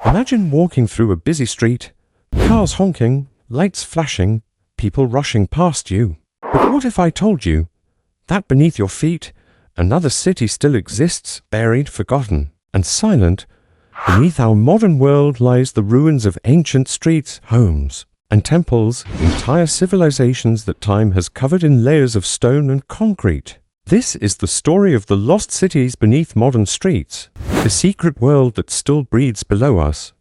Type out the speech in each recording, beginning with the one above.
Imagine walking through a busy street, cars honking, lights flashing, people rushing past you. But what if I told you that beneath your feet, another city still exists, buried, forgotten, and silent? Beneath our modern world lies the ruins of ancient streets, homes, and temples, entire civilizations that time has covered in layers of stone and concrete. This is the story of the lost cities beneath modern streets, the secret world that still breathes below us.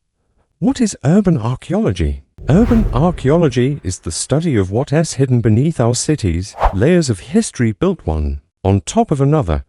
What is urban archaeology? Urban archaeology is the study of what is hidden beneath our cities, layers of history built one on top of another.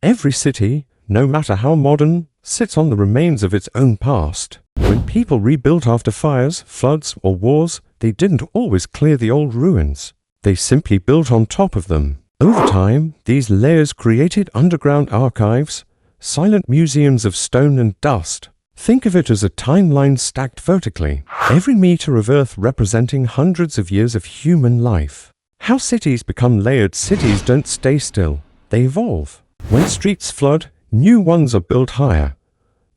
Every city, no matter how modern, sits on the remains of its own past. When people rebuilt after fires, floods, or wars, they didn't always clear the old ruins. They simply built on top of them. Over time, these layers created underground archives, silent museums of stone and dust. Think of it as a timeline stacked vertically, every meter of earth representing hundreds of years of human life. How cities become layered cities don't stay still, they evolve. When streets flood, new ones are built higher.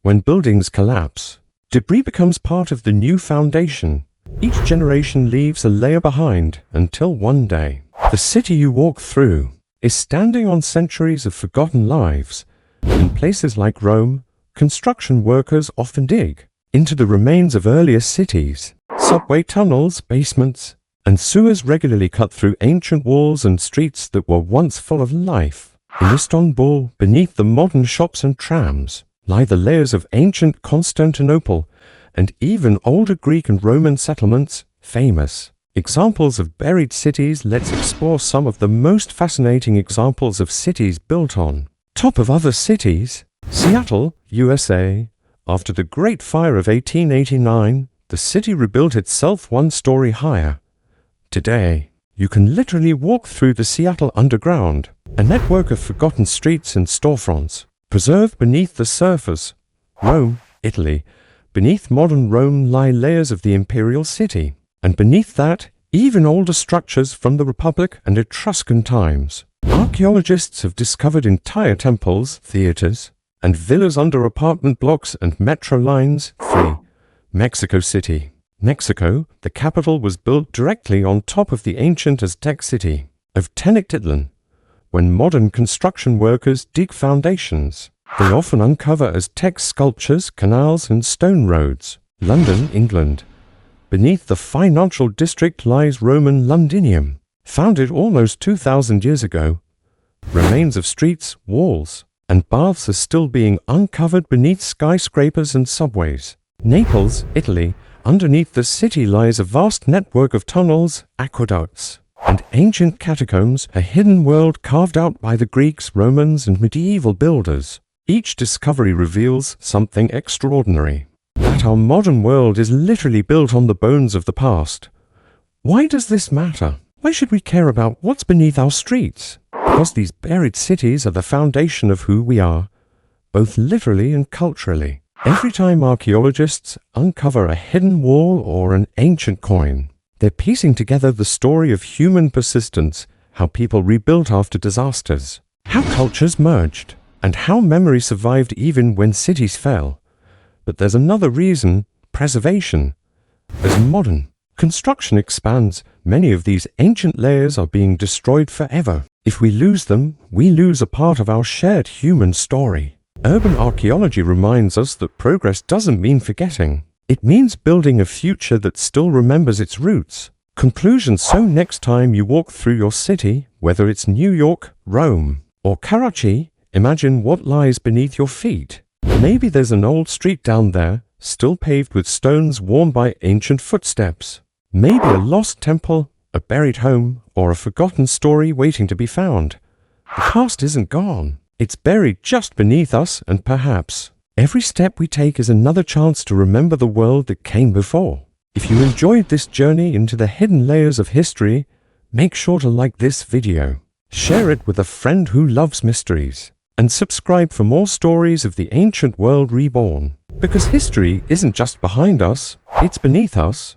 When buildings collapse, debris becomes part of the new foundation. Each generation leaves a layer behind until one day, the city you walk through is standing on centuries of forgotten lives. In places like Rome, construction workers often dig into the remains of earlier cities. Subway tunnels, basements, and sewers regularly cut through ancient walls and streets that were once full of life. In Istanbul, beneath the modern shops and trams, lie the layers of ancient Constantinople and even older Greek and Roman settlements, famous examples of buried cities. Let's explore some of the most fascinating examples of cities built on top of other cities. Seattle, USA. After the Great Fire of 1889, the city rebuilt itself one story higher. Today, you can literally walk through the Seattle Underground, a network of forgotten streets and storefronts, preserved beneath the surface. Rome, Italy. Beneath modern Rome lie layers of the imperial city, and beneath that, even older structures from the Republic and Etruscan times. Archaeologists have discovered entire temples, theaters, and villas under apartment blocks and metro lines. 3. Mexico City. Mexico, the capital, was built directly on top of the ancient Aztec city of Tenochtitlan. When modern construction workers dig foundations, they often uncover Aztec sculptures, canals, and stone roads. London, England. Beneath the financial district lies Roman Londinium, founded almost 2,000 years ago. Remains of streets, walls, and baths are still being uncovered beneath skyscrapers and subways. Naples, Italy. Underneath the city lies a vast network of tunnels, aqueducts, and ancient catacombs, a hidden world carved out by the Greeks, Romans, and medieval builders. Each discovery reveals something extraordinary, that our modern world is literally built on the bones of the past. Why does this matter? Why should we care about what's beneath our streets? Because these buried cities are the foundation of who we are, both literally and culturally. Every time archaeologists uncover a hidden wall or an ancient coin, they're piecing together the story of human persistence, how people rebuilt after disasters, how cultures merged, and how memory survived even when cities fell. But there's another reason: preservation. As modern construction expands, many of these ancient layers are being destroyed forever. If we lose them, we lose a part of our shared human story. Urban archaeology reminds us that progress doesn't mean forgetting. It means building a future that still remembers its roots. Conclusion: so next time you walk through your city, whether it's New York, Rome, or Karachi, imagine what lies beneath your feet. Maybe there's an old street down there, still paved with stones worn by ancient footsteps. Maybe a lost temple, a buried home, or a forgotten story waiting to be found. The past isn't gone. It's buried just beneath us, and perhaps every step we take is another chance to remember the world that came before. If you enjoyed this journey into the hidden layers of history, make sure to like this video, share it with a friend who loves mysteries, and subscribe for more stories of the ancient world reborn. Because history isn't just behind us, it's beneath us.